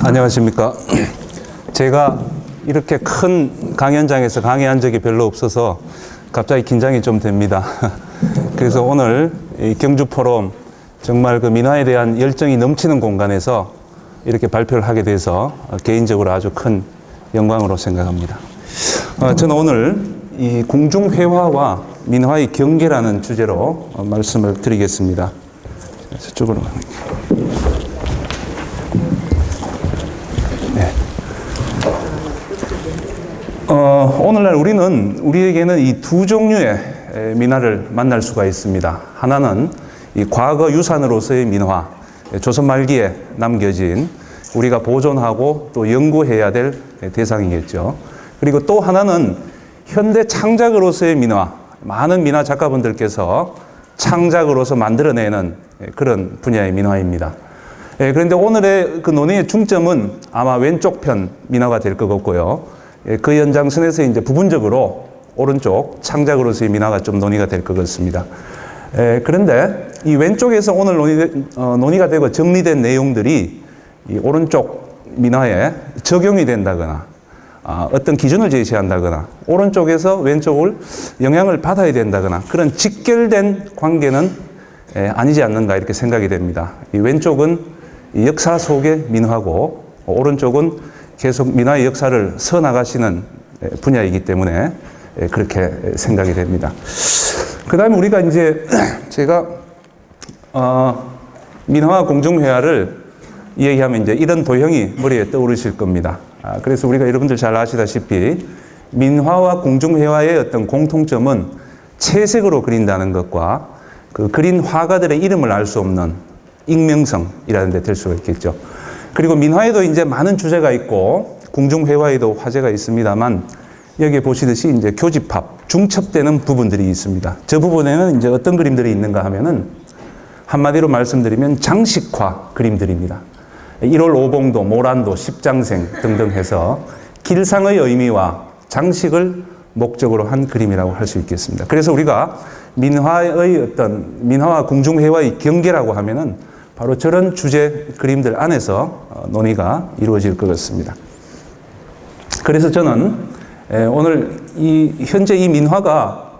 안녕하십니까. 제가 이렇게 큰 강연장에서 강의한 적이 별로 없어서 갑자기 긴장이 좀 됩니다. 그래서 오늘 이 경주 포럼 정말 그 민화에 대한 열정이 넘치는 공간에서 이렇게 발표를 하게 돼서 개인적으로 아주 큰 영광으로 생각합니다. 저는 오늘 이 궁중회화와 민화의 경계라는 주제로 말씀을 드리겠습니다. 저쪽으로 가는 게. 네. 오늘날 우리에게는 이 두 종류의 민화를 만날 수가 있습니다. 하나는 이 과거 유산으로서의 민화, 조선 말기에 남겨진 우리가 보존하고 또 연구해야 될 대상이겠죠. 그리고 또 하나는 현대 창작으로서의 민화, 많은 민화 작가분들께서 창작으로서 만들어내는 그런 분야의 민화입니다. 그런데 오늘의 그 논의의 중점은 아마 왼쪽 편 민화가 될 것 같고요. 그 연장선에서 이제 부분적으로 오른쪽 창작으로서의 민화가 좀 논의가 될 것 같습니다. 그런데 이 왼쪽에서 오늘 논의가 되고 정리된 내용들이 이 오른쪽 민화에 적용이 된다거나 어떤 기준을 제시한다거나 오른쪽에서 왼쪽을 영향을 받아야 된다거나 그런 직결된 관계는 아니지 않는가 이렇게 생각이 됩니다. 이 왼쪽은 역사 속의 민화고 오른쪽은 계속 민화의 역사를 써나가시는 분야이기 때문에 그렇게 생각이 됩니다. 그 다음에 우리가 이제 제가 민화와 공중회화를 이야기하면 이제 이런 도형이 머리에 떠오르실 겁니다. 그래서 우리가 여러분들 잘 아시다시피 민화와 공중회화의 어떤 공통점은 채색으로 그린다는 것과 그 그린 화가들의 이름을 알 수 없는 익명성이라는 데 될 수가 있겠죠. 그리고 민화에도 이제 많은 주제가 있고 궁중회화에도 화제가 있습니다만 여기 보시듯이 이제 교집합, 중첩되는 부분들이 있습니다. 저 부분에는 이제 어떤 그림들이 있는가 하면은 한마디로 말씀드리면 장식화 그림들입니다. 1월 오봉도, 모란도, 십장생 등등 해서 길상의 의미와 장식을 목적으로 한 그림이라고 할 수 있겠습니다. 그래서 우리가 민화와 궁중회화의 경계라고 하면은 바로 저런 주제 그림들 안에서 논의가 이루어질 것 같습니다. 그래서 저는 오늘 현재 이 민화가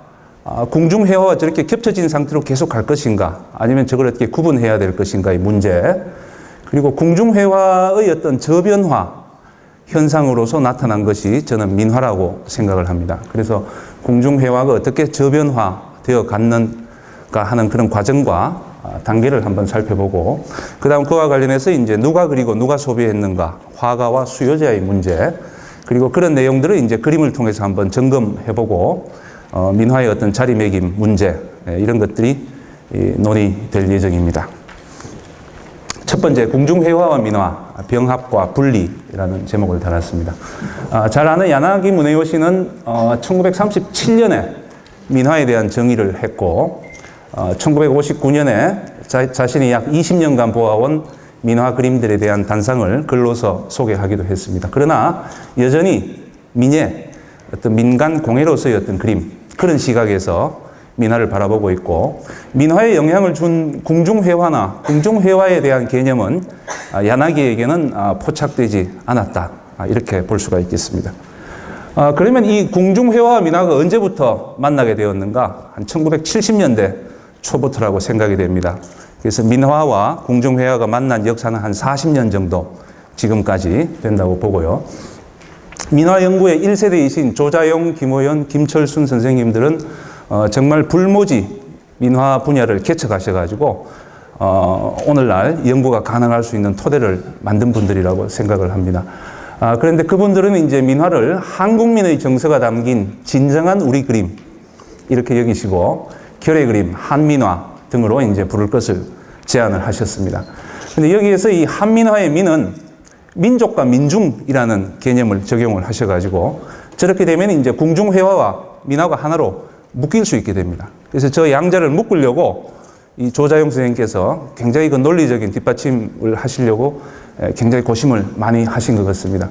궁중회화와 저렇게 겹쳐진 상태로 계속 갈 것인가 아니면 저걸 어떻게 구분해야 될 것인가의 문제 그리고 궁중회화의 어떤 저변화 현상으로서 나타난 것이 저는 민화라고 생각을 합니다. 그래서 궁중회화가 어떻게 저변화되어 갔는가 하는 그런 과정과 단계를 한번 살펴보고 그 다음 그와 관련해서 이제 누가 그리고 누가 소비했는가 화가와 수요자의 문제 그리고 그런 내용들을 이제 그림을 통해서 한번 점검해보고 민화의 어떤 자리매김 문제 이런 것들이 논의될 예정입니다. 첫 번째 궁중회화와 민화 병합과 분리라는 제목을 달았습니다. 잘 아는 야나기 무네요시는 1937년에 민화에 대한 정의를 했고 1959년에 자신이 약 20년간 보아온 민화 그림들에 대한 단상을 글로서 소개하기도 했습니다. 그러나 여전히 민예, 어떤 민간 공예로서의 어떤 그림, 그런 시각에서 민화를 바라보고 있고 민화에 영향을 준 궁중회화나 궁중회화에 대한 개념은 야나기에게는 포착되지 않았다. 이렇게 볼 수가 있겠습니다. 그러면 이 궁중회화와 민화가 언제부터 만나게 되었는가? 한 1970년대 초부터라고 생각이 됩니다. 그래서 민화와 궁중회화가 만난 역사는 한 40년 정도 지금까지 된다고 보고요. 민화 연구의 1세대이신 조자용, 김호연, 김철순 선생님들은 정말 불모지 민화 분야를 개척하셔가지고 오늘날 연구가 가능할 수 있는 토대를 만든 분들이라고 생각을 합니다. 그런데 그분들은 이제 민화를 한국민의 정서가 담긴 진정한 우리 그림 이렇게 여기시고 결의 그림, 한민화 등으로 이제 부를 것을 제안을 하셨습니다. 근데 여기에서 이 한민화의 민은 민족과 민중이라는 개념을 적용을 하셔가지고 저렇게 되면 이제 궁중회화와 민화가 하나로 묶일 수 있게 됩니다. 그래서 저 양자를 묶으려고 이 조자용 선생님께서 굉장히 그 논리적인 뒷받침을 하시려고 굉장히 고심을 많이 하신 것 같습니다.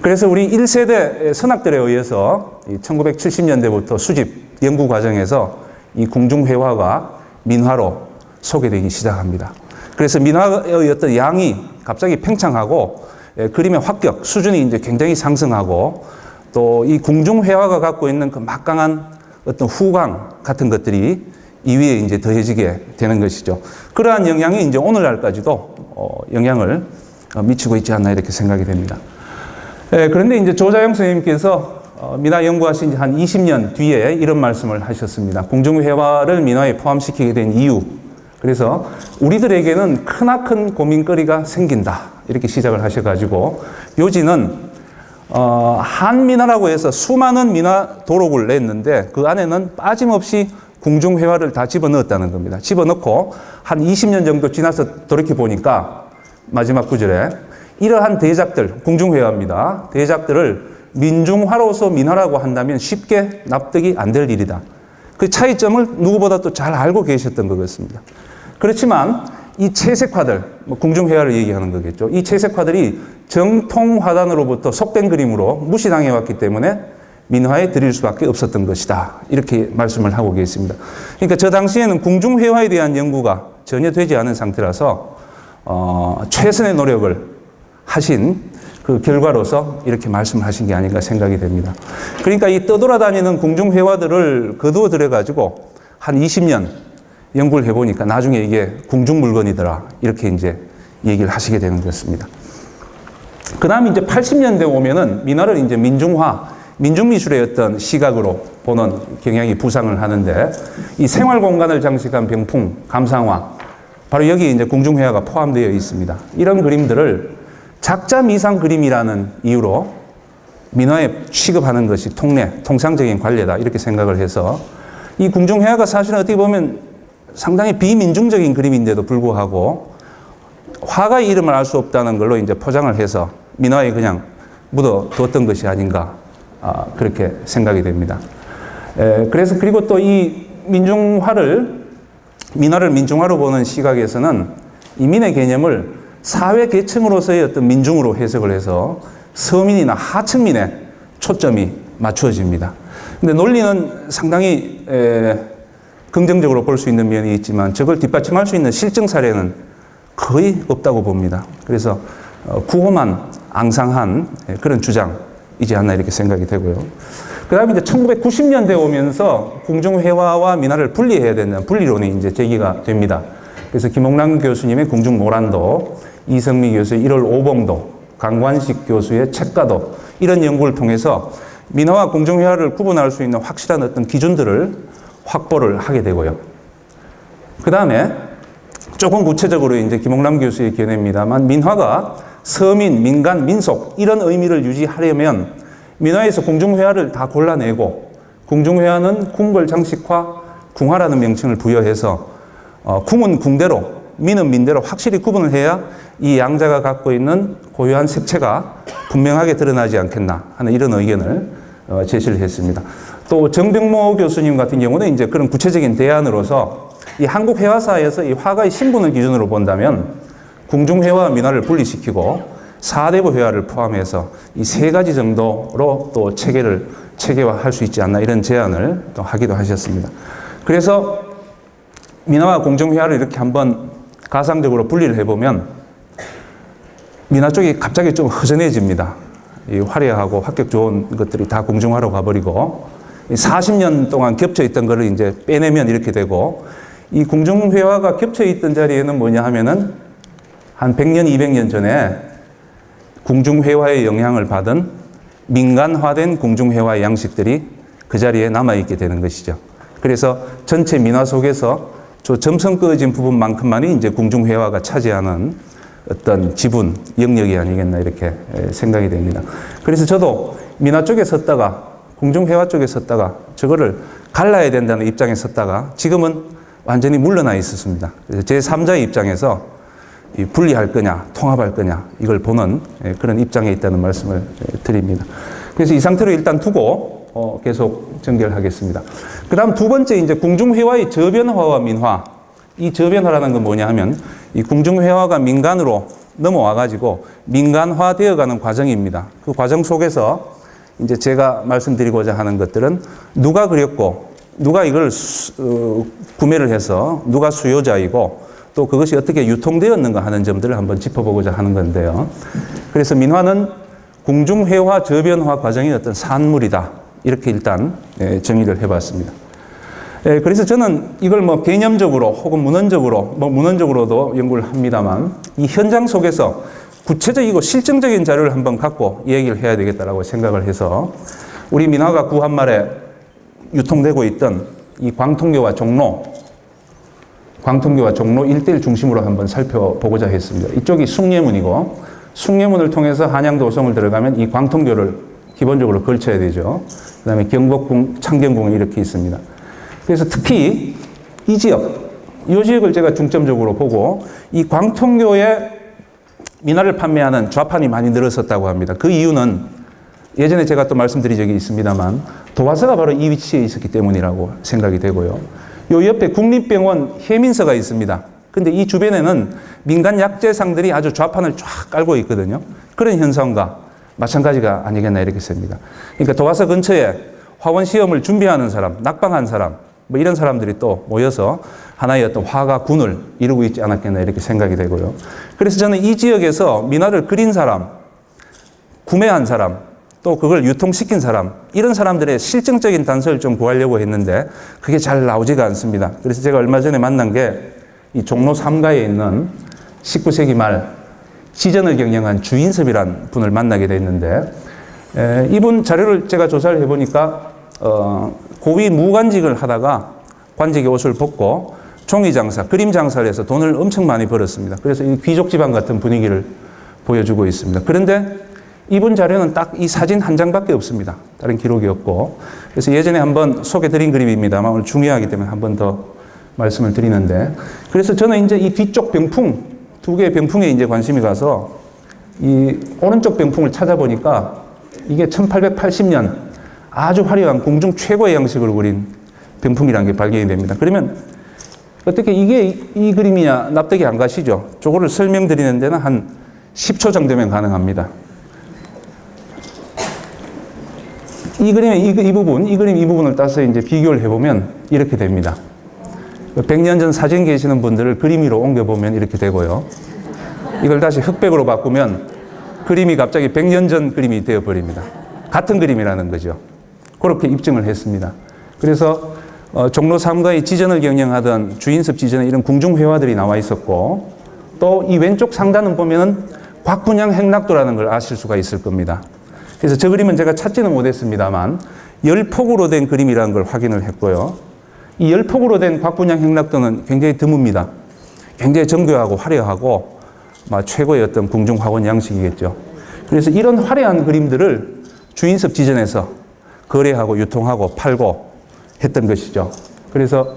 그래서 우리 1세대 선학들에 의해서 1970년대부터 수집 연구 과정에서 이 궁중회화가 민화로 소개되기 시작합니다. 그래서 민화의 어떤 양이 갑자기 팽창하고 그림의 합격 수준이 이제 굉장히 상승하고 또 이 궁중회화가 갖고 있는 그 막강한 어떤 후광 같은 것들이 이 위에 이제 더해지게 되는 것이죠. 그러한 영향이 이제 오늘날까지도 영향을 미치고 있지 않나 이렇게 생각이 됩니다. 그런데 이제 조자영 선생님께서 민화 연구하신 지 한 20년 뒤에 이런 말씀을 하셨습니다. 궁중회화를 민화에 포함시키게 된 이유. 그래서 우리들에게는 크나큰 고민거리가 생긴다. 이렇게 시작을 하셔가지고 요지는 한민화라고 해서 수많은 민화 도록을 냈는데 그 안에는 빠짐없이 궁중회화를 다 집어넣었다는 겁니다. 집어넣고 한 20년 정도 지나서 돌이켜보니까 마지막 구절에 이러한 대작들, 궁중회화입니다. 대작들을 민중화로서 민화라고 한다면 쉽게 납득이 안 될 일이다. 그 차이점을 누구보다 또 잘 알고 계셨던 것 같습니다. 그렇지만 이 채색화들, 궁중회화를 얘기하는 거겠죠. 이 채색화들이 정통화단으로부터 속된 그림으로 무시당해 왔기 때문에 민화에 드릴 수밖에 없었던 것이다. 이렇게 말씀을 하고 계십니다. 그러니까 저 당시에는 궁중회화에 대한 연구가 전혀 되지 않은 상태라서 최선의 노력을 하신 그 결과로서 이렇게 말씀하신 게 아닌가 생각이 됩니다. 그러니까 이 떠돌아다니는 궁중회화들을 거두어 들여가지고 한 20년 연구를 해보니까 나중에 이게 궁중물건이더라. 이렇게 이제 얘기를 하시게 되는 것입니다. 그 다음 이제 80년대 오면은 민화를 이제 민중화, 민중미술의 어떤 시각으로 보는 경향이 부상을 하는데 이 생활공간을 장식한 병풍, 감상화, 바로 여기 이제 궁중회화가 포함되어 있습니다. 이런 그림들을 작자 미상 그림이라는 이유로 민화에 취급하는 것이 통상적인 관례다. 이렇게 생각을 해서 이 궁중회화가 사실은 어떻게 보면 상당히 비민중적인 그림인데도 불구하고 화가의 이름을 알 수 없다는 걸로 이제 포장을 해서 민화에 그냥 묻어 두었던 것이 아닌가 그렇게 생각이 됩니다. 그래서 그리고 또 이 민화를 민중화로 보는 시각에서는 이 민의 개념을 사회 계층으로서의 어떤 민중으로 해석을 해서 서민이나 하층민에 초점이 맞추어집니다. 근데 논리는 상당히 긍정적으로 볼 수 있는 면이 있지만 저걸 뒷받침할 수 있는 실증 사례는 거의 없다고 봅니다. 그래서 구호만 앙상한 그런 주장이지 않나 이렇게 생각이 되고요. 그 다음에 이제 1990년대 오면서 궁중회화와 민화를 분리해야 된다는 분리론이 이제 제기가 됩니다. 그래서 김홍남 교수님의 궁중모란도, 이성미 교수의 1월 오봉도, 강관식 교수의 책가도 이런 연구를 통해서 민화와 궁중회화를 구분할 수 있는 확실한 어떤 기준들을 확보를 하게 되고요. 그 다음에 조금 구체적으로 이제 김홍남 교수의 견해입니다만 민화가 서민, 민간, 민속 이런 의미를 유지하려면 민화에서 궁중회화를 다 골라내고 궁중회화는 궁궐 장식화, 궁화라는 명칭을 부여해서 궁은 궁대로, 민은 민대로 확실히 구분을 해야 이 양자가 갖고 있는 고유한 색채가 분명하게 드러나지 않겠나 하는 이런 의견을 제시를 했습니다. 또 정병모 교수님 같은 경우는 이제 그런 구체적인 대안으로서 이 한국 회화사에서 이 화가의 신분을 기준으로 본다면 궁중회화와 민화를 분리시키고 사대부 회화를 포함해서 이 세 가지 정도로 또 체계화할 수 있지 않나 이런 제안을 또 하기도 하셨습니다. 그래서 민화와 궁중회화를 이렇게 한번 가상적으로 분리를 해보면 민화 쪽이 갑자기 좀 허전해집니다. 이 화려하고 합격 좋은 것들이 다 궁중화로 가버리고 40년 동안 겹쳐 있던 거를 이제 빼내면 이렇게 되고 이 궁중회화가 겹쳐 있던 자리에는 뭐냐 하면은 한 100년, 200년 전에 궁중회화의 영향을 받은 민간화된 궁중회화의 양식들이 그 자리에 남아있게 되는 것이죠. 그래서 전체 민화 속에서 저 점성 꺼진 부분만큼만이 이제 궁중회화가 차지하는 어떤 지분, 영역이 아니겠나 이렇게 생각이 됩니다. 그래서 저도 민화 쪽에 섰다가 궁중회화 쪽에 섰다가 저거를 갈라야 된다는 입장에 섰다가 지금은 완전히 물러나 있었습니다. 그래서 제3자의 입장에서 분리할 거냐, 통합할 거냐 이걸 보는 그런 입장에 있다는 말씀을 드립니다. 그래서 이 상태로 일단 두고 계속 전개하겠습니다. 그 다음 두 번째 이제 궁중회화의 저변화와 민화. 이 저변화라는 건 뭐냐 하면 이 궁중회화가 민간으로 넘어와가지고 민간화 되어가는 과정입니다. 그 과정 속에서 이제 제가 말씀드리고자 하는 것들은 누가 그렸고 누가 이걸 구매를 해서 누가 수요자이고 또 그것이 어떻게 유통되었는가 하는 점들을 한번 짚어보고자 하는 건데요. 그래서 민화는 궁중회화 저변화 과정의 어떤 산물이다. 이렇게 일단 정의를 해봤습니다. 그래서 저는 이걸 뭐 개념적으로 혹은 문헌적으로, 문헌적으로도 연구를 합니다만 이 현장 속에서 구체적이고 실증적인 자료를 한번 갖고 얘기를 해야 되겠다라고 생각을 해서 우리 민화가 구한말에 유통되고 있던 이 광통교와 종로 일대를 중심으로 한번 살펴보고자 했습니다. 이쪽이 숭례문이고 숭례문을 통해서 한양도성을 들어가면 이 광통교를 기본적으로 걸쳐야 되죠. 그 다음에 경복궁, 창경궁이 이렇게 있습니다. 그래서 특히 이 지역을 제가 중점적으로 보고 이 광통교에 민화를 판매하는 좌판이 많이 늘었었다고 합니다. 그 이유는 예전에 제가 또 말씀드린 적이 있습니다만 도화서가 바로 이 위치에 있었기 때문이라고 생각이 되고요. 요 옆에 국립병원 해민서가 있습니다. 근데 이 주변에는 민간 약재상들이 아주 좌판을 쫙 깔고 있거든요. 그런 현상과 마찬가지가 아니겠나 이렇게 씁니다. 그러니까 도화서 근처에 화원 시험을 준비하는 사람, 낙방한 사람, 뭐 이런 사람들이 또 모여서 하나의 어떤 화가군을 이루고 있지 않았겠나 이렇게 생각이 되고요. 그래서 저는 이 지역에서 민화를 그린 사람, 구매한 사람, 또 그걸 유통시킨 사람, 이런 사람들의 실증적인 단서를 좀 구하려고 했는데 그게 잘 나오지가 않습니다. 그래서 제가 얼마 전에 만난 게 이 종로 3가에 있는 19세기 말 지전을 경영한 주인섭이라는 분을 만나게 됐는데 이분 자료를 제가 조사를 해보니까 고위 무관직을 하다가 관직의 옷을 벗고 종이 장사, 그림 장사를 해서 돈을 엄청 많이 벌었습니다. 그래서 이 귀족 집안 같은 분위기를 보여주고 있습니다. 그런데 이분 자료는 딱 이 사진 한 장밖에 없습니다. 다른 기록이 없고. 그래서 예전에 한번 소개드린 그림입니다만 오늘 중요하기 때문에 한 번 더 말씀을 드리는데, 그래서 저는 이제 이 뒤쪽 병풍, 두 개의 병풍에 이제 관심이 가서 이 오른쪽 병풍을 찾아보니까 이게 1880년 아주 화려한 궁중 최고의 양식으로 그린 병풍이라는 게 발견이 됩니다. 그러면 어떻게 이게 이 그림이냐 납득이 안 가시죠? 저거를 설명드리는 데는 한 10초 정도면 가능합니다. 이 그림의 이 그림 이 부분을 따서 이제 비교를 해보면 이렇게 됩니다. 100년 전 사진 계시는 분들을 그림 위로 옮겨보면 이렇게 되고요. 이걸 다시 흑백으로 바꾸면 그림이 갑자기 100년 전 그림이 되어버립니다. 같은 그림이라는 거죠. 그렇게 입증을 했습니다. 그래서 종로 3가의 지전을 경영하던 주인섭 지전에 이런 궁중회화들이 나와 있었고, 또 이 왼쪽 상단은 보면은 곽분양 행락도라는 걸 아실 수가 있을 겁니다. 그래서 저 그림은 제가 찾지는 못했습니다만 열폭으로 된 그림이라는 걸 확인을 했고요. 이 열폭으로 된 곽분양 행락도는 굉장히 드뭅니다. 굉장히 정교하고 화려하고 최고의 어떤 궁중화원 양식이겠죠. 그래서 이런 화려한 그림들을 주인섭 지전에서 거래하고 유통하고 팔고 했던 것이죠. 그래서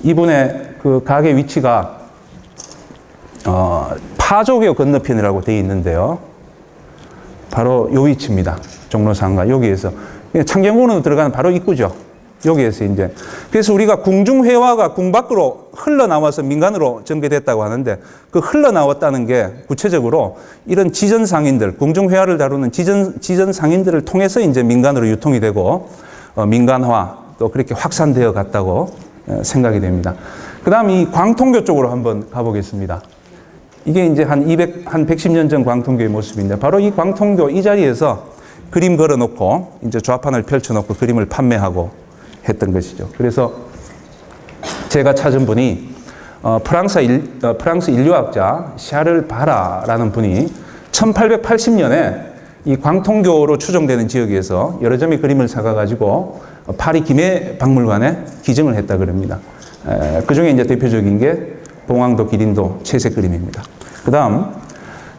이분의 그 가게 위치가 파조교 건너편이라고 되어 있는데요. 바로 요 위치입니다. 종로 3가 여기에서 창경궁으로 들어가는 바로 입구죠. 여기에서 이제 그래서 우리가 궁중회화가 궁 밖으로 흘러나와서 민간으로 전개됐다고 하는데 그 흘러나왔다는 게 구체적으로 이런 지전 상인들, 궁중회화를 다루는 지전 상인들을 통해서 이제 민간으로 유통이 되고 민간화 또 그렇게 확산되어 갔다고 생각이 됩니다. 그 다음 이 광통교 쪽으로 한번 가보겠습니다. 이게 이제 한 110년 전 광통교의 모습인데 바로 이 광통교 이 자리에서 그림 걸어놓고 이제 좌판을 펼쳐놓고 그림을 판매하고 했던 것이죠. 그래서 제가 찾은 분이 프랑스 인류학자 샤를 바라라는 분이 1880년에 이 광통교로 추정되는 지역에서 여러 점의 그림을 사가지고 파리 김해박물관에 기증을 했다 그럽니다. 그 중에 이제 대표적인 게 봉황도 기린도 채색 그림입니다. 그 다음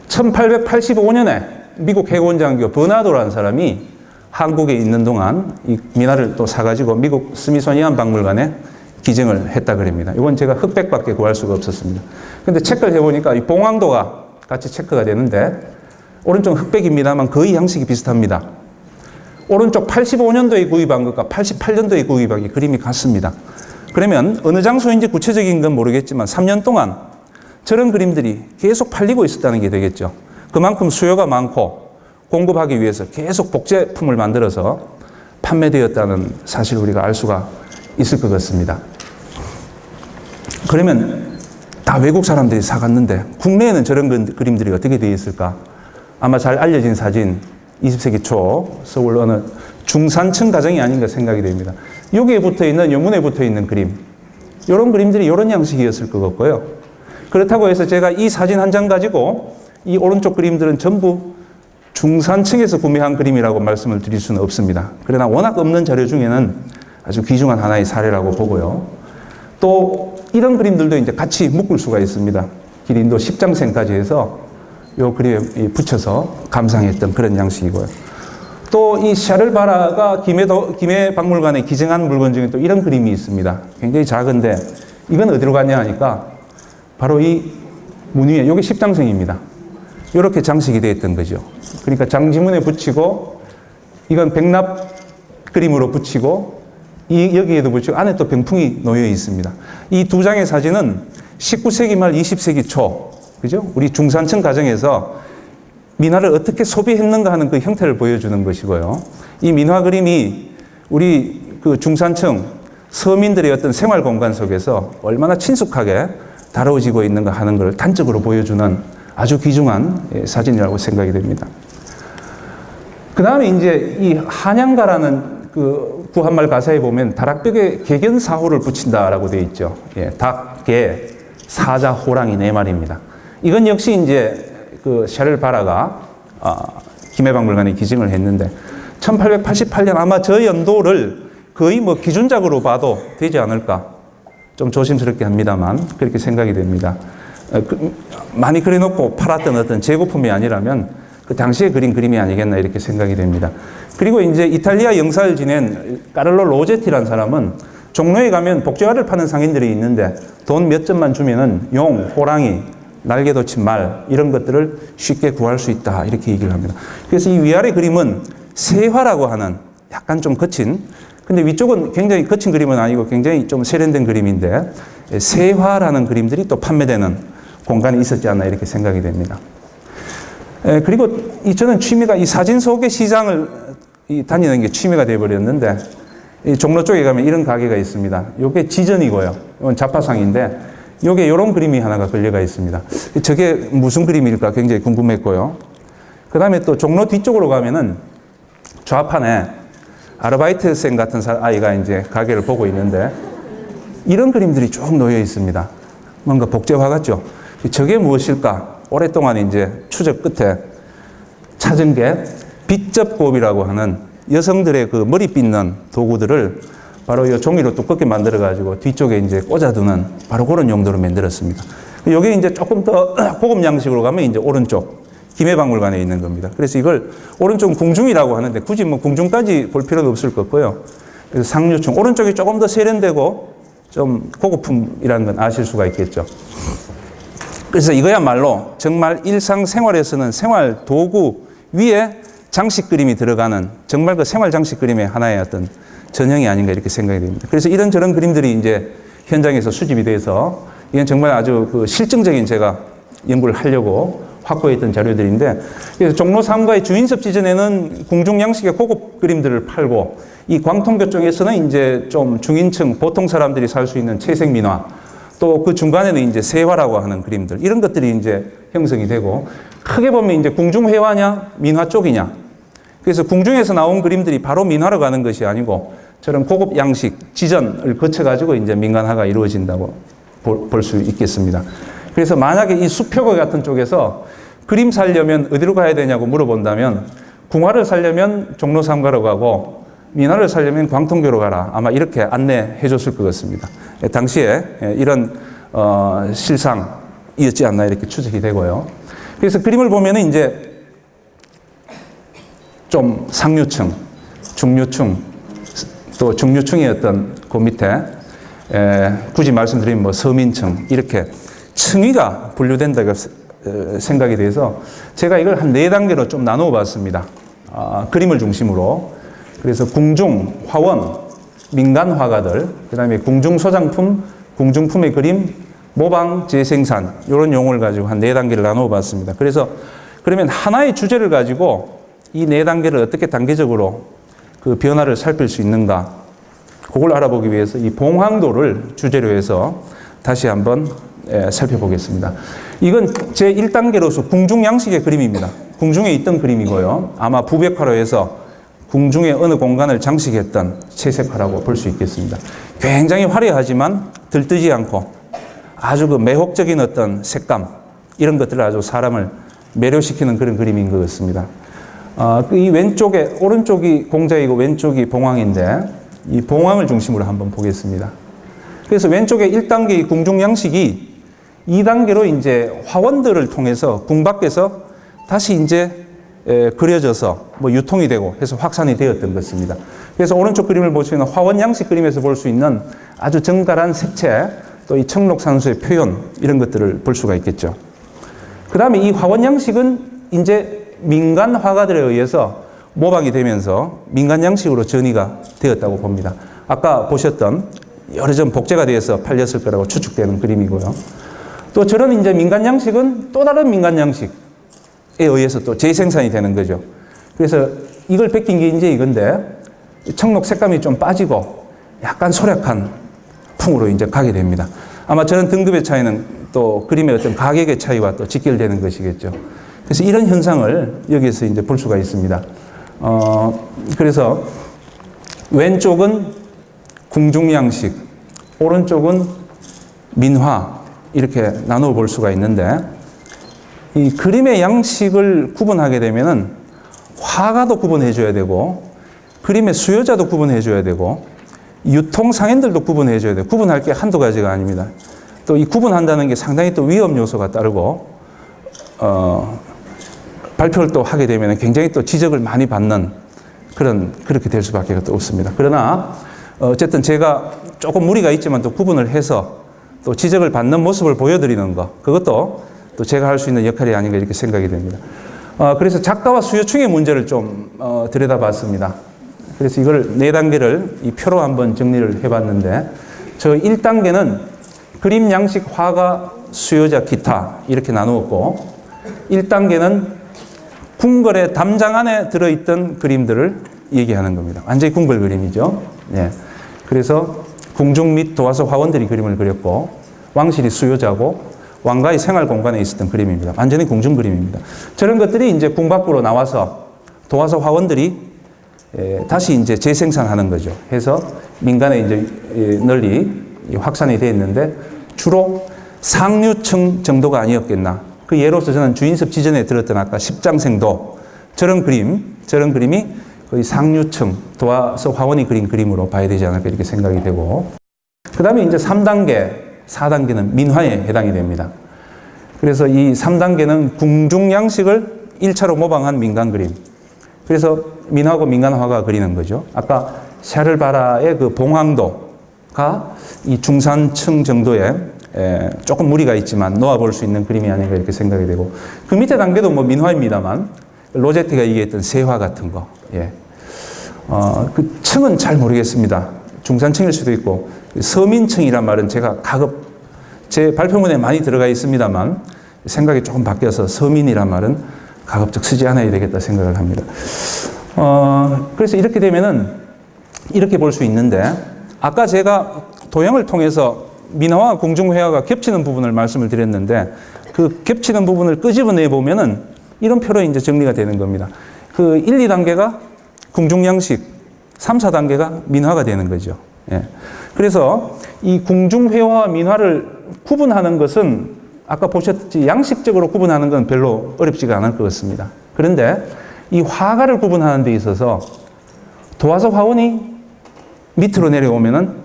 1885년에 미국 해군장교 버나도라는 사람이 한국에 있는 동안 이 민화를 또 사가지고 미국 스미소니안 박물관에 기증을 했다 그럽니다. 이건 제가 흑백밖에 구할 수가 없었습니다. 근데 체크를 해보니까 이 봉황도가 같이 체크가 되는데 오른쪽 흑백입니다만 거의 양식이 비슷합니다. 오른쪽 85년도에 구입한 것과 88년도에 구입한 게 그림이 같습니다. 그러면 어느 장소인지 구체적인 건 모르겠지만 3년 동안 저런 그림들이 계속 팔리고 있었다는 게 되겠죠. 그만큼 수요가 많고 공급하기 위해서 계속 복제품을 만들어서 판매되었다는 사실을 우리가 알 수가 있을 것 같습니다. 그러면 다 외국 사람들이 사갔는데 국내에는 저런 그림들이 어떻게 되어 있을까? 아마 잘 알려진 사진, 20세기 초 서울 어느 중산층 가정이 아닌가 생각이 됩니다. 여기에 붙어 있는, 영문에 붙어 있는 그림, 이런 그림들이 이런 양식이었을 것 같고요. 그렇다고 해서 제가 이 사진 한 장 가지고 이 오른쪽 그림들은 전부 중산층에서 구매한 그림이라고 말씀을 드릴 수는 없습니다. 그러나 워낙 없는 자료 중에는 아주 귀중한 하나의 사례라고 보고요. 또 이런 그림들도 이제 같이 묶을 수가 있습니다. 기린도 십장생까지 해서 이 그림에 붙여서 감상했던 그런 양식이고요. 또 이 샤를바라가 김해박물관에 기증한 물건 중에 또 이런 그림이 있습니다. 굉장히 작은데 이건 어디로 갔냐 하니까 바로 이 문 위에, 이게 십장생입니다. 이렇게 장식이 되어 있던 거죠. 그러니까 장지문에 붙이고, 이건 백납 그림으로 붙이고, 여기에도 붙이고, 안에 또 병풍이 놓여 있습니다. 이 두 장의 사진은 19세기 말 20세기 초, 그죠? 우리 중산층 가정에서 민화를 어떻게 소비했는가 하는 그 형태를 보여주는 것이고요. 이 민화 그림이 우리 그 중산층 서민들의 어떤 생활 공간 속에서 얼마나 친숙하게 다루어지고 있는가 하는 걸 단적으로 보여주는 아주 귀중한 사진이라고 생각이 됩니다. 그 다음에 이제 이 한양가라는 그 구한말 가사에 보면 다락벽에 개견사호를 붙인다라고 되어 있죠. 예, 닭, 개, 사자, 호랑이 네 마리입니다. 이건 역시 이제 그 샤를바라가 김해박물관에 기증을 했는데 1888년 아마 저 연도를 거의 뭐 기준작으로 봐도 되지 않을까. 좀 조심스럽게 합니다만 그렇게 생각이 됩니다. 많이 그려놓고 팔았던 어떤 재고품이 아니라면 그 당시에 그린 그림이 아니겠나 이렇게 생각이 됩니다. 그리고 이제 이탈리아 영사를 지낸 까를로 로제티라는 사람은 종로에 가면 복제화를 파는 상인들이 있는데 돈 몇 점만 주면은 용, 호랑이, 날개 돋친 말 이런 것들을 쉽게 구할 수 있다 이렇게 얘기를 합니다. 그래서 이 위아래 그림은 세화라고 하는 약간 좀 거친, 근데 위쪽은 굉장히 거친 그림은 아니고 굉장히 좀 세련된 그림인데 세화라는 그림들이 또 판매되는 공간이 있었지 않나 이렇게 생각이 됩니다. 그리고 저는 취미가 이 사진 소개 시장을 다니는 게 취미가 되어버렸는데 이 종로 쪽에 가면 이런 가게가 있습니다. 이게 지전이고요. 이건 자파상인데 이게 이런 그림이 하나가 걸려가 있습니다. 저게 무슨 그림일까 굉장히 궁금했고요. 그 다음에 또 종로 뒤쪽으로 가면은 좌판에 아르바이트생 같은 아이가 이제 가게를 보고 있는데 이런 그림들이 쭉 놓여 있습니다. 뭔가 복제화 같죠? 저게 무엇일까? 오랫동안 이제 추적 끝에 찾은 게 빗접곱이라고 하는 여성들의 그 머리 빗는 도구들을 바로 이 종이로 두껍게 만들어가지고 뒤쪽에 이제 꽂아두는 바로 그런 용도로 만들었습니다. 여기 이제 조금 더 고급 양식으로 가면 이제 오른쪽 김해박물관에 있는 겁니다. 그래서 이걸 오른쪽은 궁중이라고 하는데 굳이 뭐 궁중까지 볼 필요는 없을 것 같고요. 그래서 상류층, 오른쪽이 조금 더 세련되고 좀 고급품이라는 건 아실 수가 있겠죠. 그래서 이거야말로 정말 일상생활에서는 생활 도구 위에 장식 그림이 들어가는 정말 그 생활 장식 그림의 하나의 어떤 전형이 아닌가 이렇게 생각이 됩니다. 그래서 이런저런 그림들이 이제 현장에서 수집이 돼서 이건 정말 아주 그 실증적인 제가 연구를 하려고 확보했던 자료들인데, 그래서 종로 3가의 주인섭 지전에는 궁중 양식의 고급 그림들을 팔고 이 광통교 쪽에서는 이제 좀 중인층 보통 사람들이 살 수 있는 채색민화, 또 그 중간에는 이제 세화라고 하는 그림들 이런 것들이 이제 형성이 되고 크게 보면 이제 궁중회화냐 민화 쪽이냐. 그래서 궁중에서 나온 그림들이 바로 민화로 가는 것이 아니고 저런 고급 양식 지전을 거쳐가지고 이제 민간화가 이루어진다고 볼 수 있겠습니다. 그래서 만약에 이 수표가 같은 쪽에서 그림 살려면 어디로 가야 되냐고 물어본다면 궁화를 살려면 종로 3가로 가고 민화를 살려면 광통교로 가라. 아마 이렇게 안내해 줬을 것 같습니다. 당시에 이런 실상이었지 않나 이렇게 추측이 되고요. 그래서 그림을 보면은 이제 좀 상류층, 중류층, 또 중류층의 어떤 그 밑에 굳이 말씀드리면 뭐 서민층 이렇게 층위가 분류된다고 생각이 돼서 제가 이걸 한 4단계로 좀 나누어 봤습니다. 그림을 중심으로. 그래서 궁중, 화원, 민간 화가들, 그 다음에 궁중 소장품, 궁중품의 그림, 모방, 재생산 이런 용어를 가지고 한 4단계를 나누어 봤습니다. 그래서 그러면 하나의 주제를 가지고 이 4단계를 어떻게 단계적으로 그 변화를 살필 수 있는가 그걸 알아보기 위해서 이 봉황도를 주제로 해서 다시 한번 살펴보겠습니다. 이건 제 1단계로서 궁중 양식의 그림입니다. 궁중에 있던 그림이고요. 아마 부백화로 해서 궁중의 어느 공간을 장식했던 채색화라고 볼 수 있겠습니다. 굉장히 화려하지만 들뜨지 않고 아주 그 매혹적인 어떤 색감, 이런 것들을 아주 사람을 매료시키는 그런 그림인 것 같습니다. 이 왼쪽에, 오른쪽이 공자이고 왼쪽이 봉황인데, 이 봉황을 중심으로 한번 보겠습니다. 그래서 왼쪽에 1단계의 궁중 양식이 2단계로 이제 화원들을 통해서 궁 밖에서 다시 이제 그려져서 뭐 유통이 되고 해서 확산이 되었던 것입니다. 그래서 오른쪽 그림을 볼 수 있는 화원 양식 그림에서 볼 수 있는 아주 정갈한 색채, 또 이 청록산수의 표현, 이런 것들을 볼 수가 있겠죠. 그 다음에 이 화원 양식은 이제 민간 화가들에 의해서 모방이 되면서 민간 양식으로 전이가 되었다고 봅니다. 아까 보셨던 여러 점 복제가 되어서 팔렸을 거라고 추측되는 그림이고요. 또 저런 이제 민간 양식은 또 다른 민간 양식에 의해서 또 재생산이 되는 거죠. 그래서 이걸 베낀 게 이제 이건데, 청록 색감이 좀 빠지고 약간 소략한 풍으로 이제 가게 됩니다. 아마 저런 등급의 차이는 또 그림의 어떤 가격의 차이와 또 직결되는 것이겠죠. 그래서 이런 현상을 여기에서 이제 볼 수가 있습니다. 그래서 왼쪽은 궁중 양식, 오른쪽은 민화, 이렇게 나누어 볼 수가 있는데, 이 그림의 양식을 구분하게 되면은 화가도 구분해 줘야 되고, 그림의 수요자도 구분해 줘야 되고, 유통 상인들도 구분해 줘야 돼요. 구분할 게 한두 가지가 아닙니다. 또 이 구분한다는 게 상당히 또 위험 요소가 따르고, 발표를 또 하게 되면 굉장히 또 지적을 많이 받는 그렇게 될 수밖에 없습니다. 그러나, 어쨌든 제가 조금 무리가 있지만 또 구분을 해서 또 지적을 받는 모습을 보여드리는 것, 그것도 또 제가 할 수 있는 역할이 아닌가 이렇게 생각이 됩니다. 그래서 작가와 수요층의 문제를 좀 들여다봤습니다. 그래서 이걸 4단계를 이 표로 한번 정리를 해봤는데, 저 1단계는 그림 양식 화가 수요자 기타 이렇게 나누었고, 1단계는 궁궐의 담장 안에 들어있던 그림들을 얘기하는 겁니다. 완전히 궁궐 그림이죠. 예. 그래서 궁중 및 도화서 화원들이 그림을 그렸고, 왕실이 수요자고 왕가의 생활 공간에 있었던 그림입니다. 완전히 궁중 그림입니다. 저런 것들이 이제 궁 밖으로 나와서 도화서 화원들이 다시 이제 재생산하는 거죠. 해서 민간에 이제 널리 확산이 되어 있는데, 주로 상류층 정도가 아니었겠나. 그 예로서 저는 주인섭 지전에 들었던 아까 십장생도, 저런 그림이 거의 상류층 도화서 화원이 그린 그림으로 봐야 되지 않을까 이렇게 생각이 되고, 그 다음에 이제 3단계, 4단계는 민화에 해당이 됩니다. 그래서 이 3단계는 궁중 양식을 1차로 모방한 민간 그림. 그래서 민화고 민간화가 그리는 거죠. 아까 샤를바라의 그 봉황도가 이 중산층 정도의 조금 무리가 있지만 놓아볼 수 있는 그림이 아닌가 이렇게 생각이 되고, 그 밑에 단계도 뭐 민화입니다만 로제티가 얘기했던 세화 같은 거, 그 층은 잘 모르겠습니다. 중산층일 수도 있고, 서민층이란 말은 제가 가급 제 발표문에 많이 들어가 있습니다만 생각이 조금 바뀌어서 서민이란 말은 가급적 쓰지 않아야 되겠다 생각을 합니다. 그래서 이렇게 되면은 이렇게 볼 수 있는데, 아까 제가 도형을 통해서 민화와 궁중회화가 겹치는 부분을 말씀을 드렸는데, 그 겹치는 부분을 끄집어내 보면은 이런 표로 이제 정리가 되는 겁니다. 그 1, 2단계가 궁중양식, 3, 4단계가 민화가 되는 거죠. 예. 그래서 이 궁중회화와 민화를 구분하는 것은 아까 보셨듯이 양식적으로 구분하는 건 별로 어렵지가 않을 것 같습니다. 그런데 이 화가를 구분하는 데 있어서 도화서 화원이 밑으로 내려오면은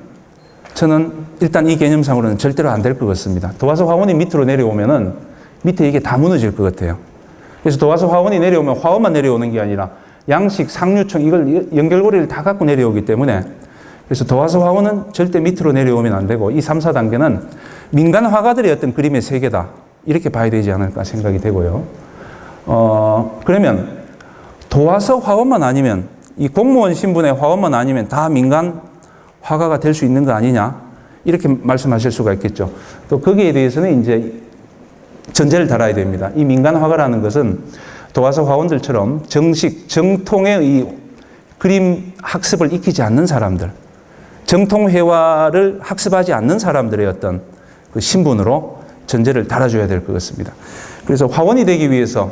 저는 일단 이 개념상으로는 절대로 안 될 것 같습니다. 도화서 화원이 밑으로 내려오면은 밑에 이게 다 무너질 것 같아요. 그래서 도화서 화원이 내려오면 화원만 내려오는 게 아니라 양식, 상류층 이걸 연결고리를 다 갖고 내려오기 때문에, 그래서 도화서 화원은 절대 밑으로 내려오면 안 되고, 이 3, 4단계는 민간 화가들의 어떤 그림의 세계다 이렇게 봐야 되지 않을까 생각이 되고요. 그러면 도화서 화원만 아니면, 이 공무원 신분의 화원만 아니면 다 민간 화가가 될 수 있는 거 아니냐 이렇게 말씀하실 수가 있겠죠. 또 거기에 대해서는 이제 전제를 달아야 됩니다. 이 민간 화가라는 것은 도화서 화원들처럼 정식, 정통의 이 그림 학습을 익히지 않는 사람들, 정통 회화를 학습하지 않는 사람들의 어떤 그 신분으로 전제를 달아줘야 될 것 같습니다. 그래서 화원이 되기 위해서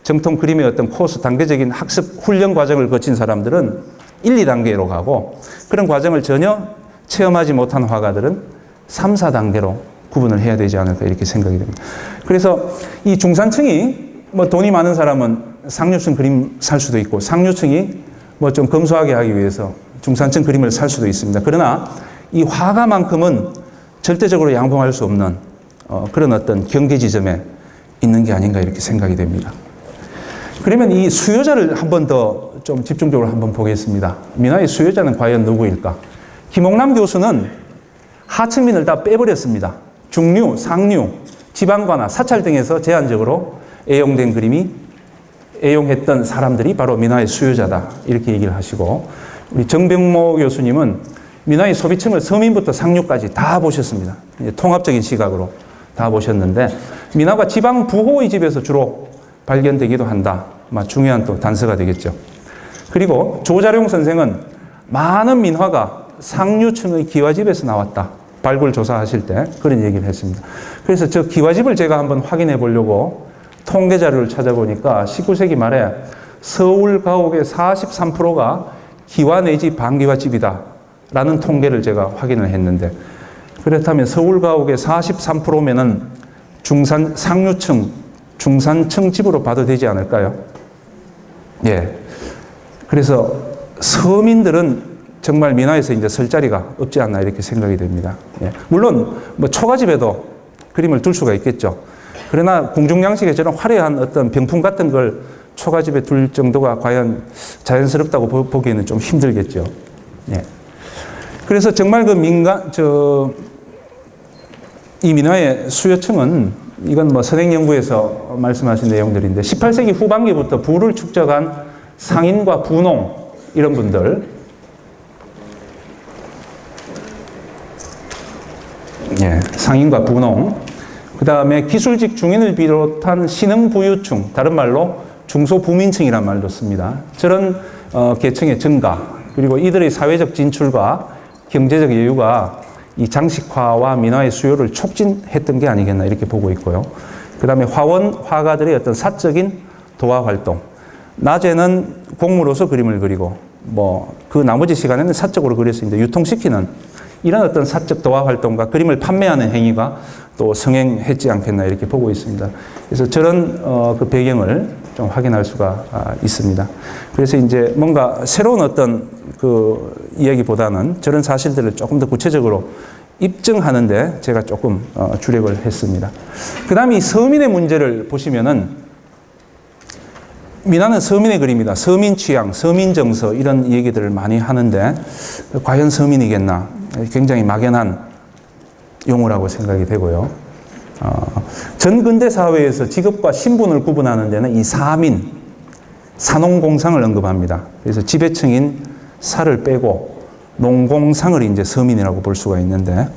정통 그림의 어떤 코스, 단계적인 학습 훈련 과정을 거친 사람들은 1, 2단계로 가고 그런 과정을 전혀 체험하지 못한 화가들은 3, 4단계로 구분을 해야 되지 않을까 이렇게 생각이 됩니다. 그래서 이 중산층이 뭐 돈이 많은 사람은 상류층 그림 살 수도 있고 상류층이 뭐 좀 검소하게 하기 위해서 중산층 그림을 살 수도 있습니다. 그러나 이 화가만큼은 절대적으로 양봉할 수 없는 그런 어떤 경계 지점에 있는 게 아닌가 이렇게 생각이 됩니다. 그러면 이 수요자를 한 번 더 좀 집중적으로 한번 보겠습니다. 민화의 수요자는 과연 누구일까? 김홍남 교수는 하층민을 다 빼버렸습니다. 중류, 상류, 지방관아, 사찰 등에서 제한적으로 애용된 그림이 애용했던 사람들이 바로 민화의 수요자다 이렇게 얘기를 하시고 우리 정병모 교수님은 민화의 소비층을 서민부터 상류까지 다 보셨습니다. 통합적인 시각으로 다 보셨는데 민화가 지방 부호의 집에서 주로 발견되기도 한다. 중요한 또 단서가 되겠죠. 그리고 조자룡 선생은 많은 민화가 상류층의 기와집에서 나왔다. 발굴 조사하실 때 그런 얘기를 했습니다. 그래서 저 기와집을 제가 한번 확인해 보려고 통계 자료를 찾아보니까 19세기 말에 서울 가옥의 43%가 기와 내지 반기와집이다 라는 통계를 제가 확인을 했는데 그렇다면 서울 가옥의 43%면은 상류층, 중산층 집으로 봐도 되지 않을까요? 예. 그래서 서민들은 정말 민화에서 이제 설 자리가 없지 않나 이렇게 생각이 됩니다. 예. 물론 뭐 초가집에도 그림을 둘 수가 있겠죠. 그러나 궁중양식에 저런 화려한 어떤 병풍 같은 걸 초가집에 둘 정도가 과연 자연스럽다고 보기에는 좀 힘들겠죠. 예. 그래서 정말 이 민화의 수요층은 이건 뭐 선행연구에서 말씀하신 내용들인데 18세기 후반기부터 부를 축적한 상인과 부농 이런 분들 예, 상인과 부농 그 다음에 기술직 중인을 비롯한 신흥부유층 다른 말로 중소부민층이란 말도 씁니다. 저런 계층의 증가 그리고 이들의 사회적 진출과 경제적 여유가 이 장식화와 민화의 수요를 촉진했던 게 아니겠나 이렇게 보고 있고요. 그 다음에 화가들의 어떤 사적인 도화 활동 낮에는 공무로서 그림을 그리고 그 나머지 시간에는 사적으로 그려서 이제 유통시키는 이런 어떤 사적 도화 활동과 그림을 판매하는 행위가 또 성행했지 않겠나 이렇게 보고 있습니다. 그래서 저런 그 배경을 좀 확인할 수가 있습니다. 그래서 이제 뭔가 새로운 어떤 그 이야기보다는 저런 사실들을 조금 더 구체적으로 입증하는데 제가 조금 주력을 했습니다. 그 다음에 이 서민의 문제를 보시면은 민화는 서민의 그림이다. 서민 취향, 서민 정서 이런 얘기들을 많이 하는데 과연 서민이겠나? 굉장히 막연한 용어라고 생각이 되고요. 전근대 사회에서 직업과 신분을 구분하는 데는 이 사민, 사농공상을 언급합니다. 그래서 지배층인 사를 빼고 농공상을 이제 서민이라고 볼 수가 있는데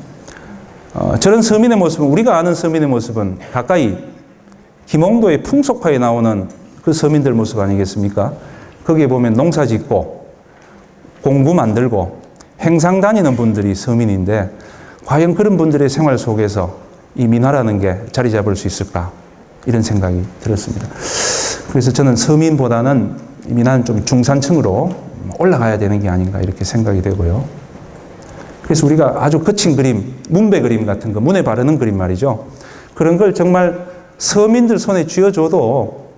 저런 서민의 모습은 우리가 아는 서민의 모습은 가까이 김홍도의 풍속화에 나오는 그 서민들 모습 아니겠습니까? 거기에 보면 농사 짓고 공부 만들고 행상 다니는 분들이 서민인데 과연 그런 분들의 생활 속에서 이 민화라는 게 자리 잡을 수 있을까? 이런 생각이 들었습니다. 그래서 저는 서민보다는 이 민화는 좀 중산층으로 올라가야 되는 게 아닌가 이렇게 생각이 되고요. 그래서 우리가 아주 거친 그림, 문배 그림 같은 거, 문에 바르는 그림 말이죠. 그런 걸 정말 서민들 손에 쥐어줘도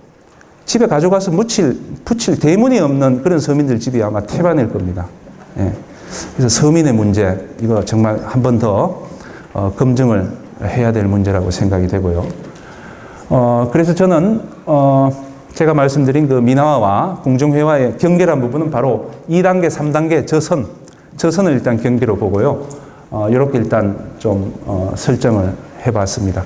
집에 가져가서 붙일 대문이 없는 그런 서민들 집이 아마 태반일 겁니다. 예. 그래서 서민의 문제, 이거 정말 한 번 더 검증을 해야 될 문제라고 생각이 되고요. 그래서 저는 제가 말씀드린 그 민화와 궁중회화의 경계란 부분은 바로 2단계, 3단계 저선을 일단 경계로 보고요. 이렇게 일단 좀 설정을 해봤습니다.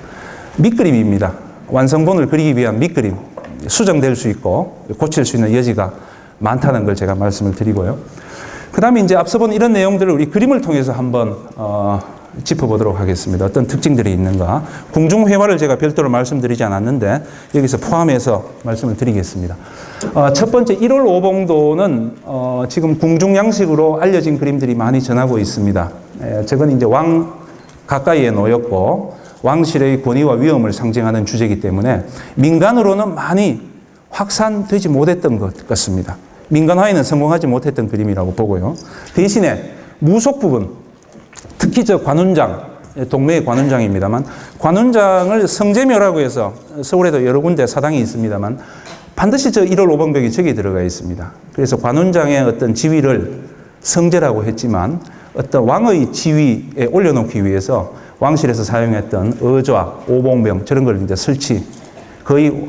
밑그림입니다. 완성본을 그리기 위한 밑그림. 수정될 수 있고 고칠 수 있는 여지가 많다는 걸 제가 말씀을 드리고요. 그 다음에 이제 앞서 본 이런 내용들을 우리 그림을 통해서 한번 짚어보도록 하겠습니다. 어떤 특징들이 있는가. 궁중회화를 제가 별도로 말씀드리지 않았는데 여기서 포함해서 말씀을 드리겠습니다. 첫 번째 1월 오봉도는 지금 궁중양식으로 알려진 그림들이 많이 전하고 있습니다. 저건 이제 왕 가까이에 놓였고 왕실의 권위와 위엄을 상징하는 주제이기 때문에 민간으로는 많이 확산되지 못했던 것 같습니다. 민간화에는 성공하지 못했던 그림이라고 보고요. 대신에 무속 부분, 특히 저 관운장, 동묘의 관운장입니다만, 관운장을 성제묘라고 해서 서울에도 여러 군데 사당이 있습니다만 반드시 저 1월 5봉벽이 저기 들어가 있습니다. 그래서 관운장의 어떤 지위를 성제라고 했지만 어떤 왕의 지위에 올려놓기 위해서 왕실에서 사용했던 어좌, 오봉병 저런 걸 이제 설치, 거의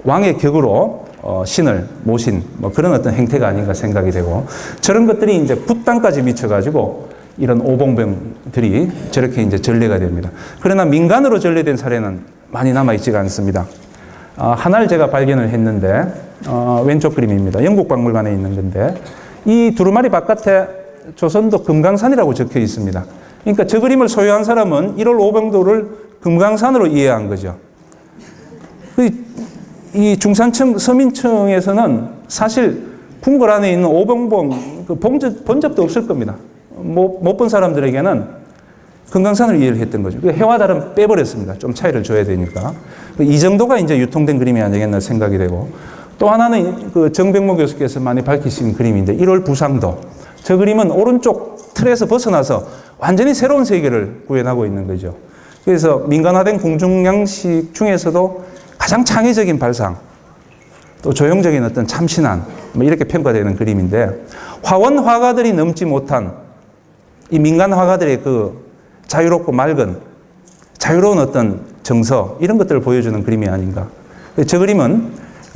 왕의 격으로 신을 모신 뭐 그런 어떤 행태가 아닌가 생각이 되고, 저런 것들이 이제 굿당까지 미쳐가지고 이런 오봉병들이 저렇게 이제 전래가 됩니다. 그러나 민간으로 전래된 사례는 많이 남아있지가 않습니다. 하나를 제가 발견을 했는데, 왼쪽 그림입니다. 영국박물관에 있는 건데, 이 두루마리 바깥에 조선도 금강산이라고 적혀 있습니다. 그러니까 저 그림을 소유한 사람은 1월 오병도를 금강산으로 이해한 거죠. 이 중산층, 서민층에서는 사실 궁궐 안에 있는 오봉봉 본 적도 없을 겁니다. 못 본 사람들에게는 금강산을 이해를 했던 거죠. 해와 달은 빼버렸습니다. 좀 차이를 줘야 되니까. 이 정도가 이제 유통된 그림이 아니겠나 생각이 되고, 또 하나는 그 정백모 교수께서 많이 밝히신 그림인데 1월 부상도. 저 그림은 오른쪽 틀에서 벗어나서 완전히 새로운 세계를 구현하고 있는 거죠. 그래서 민간화된 궁중양식 중에서도 가장 창의적인 발상, 또 조형적인 어떤 참신한 뭐 이렇게 평가되는 그림인데, 화원 화가들이 넘지 못한 이 민간 화가들의 그 자유롭고 맑은 자유로운 어떤 정서, 이런 것들을 보여주는 그림이 아닌가. 저 그림은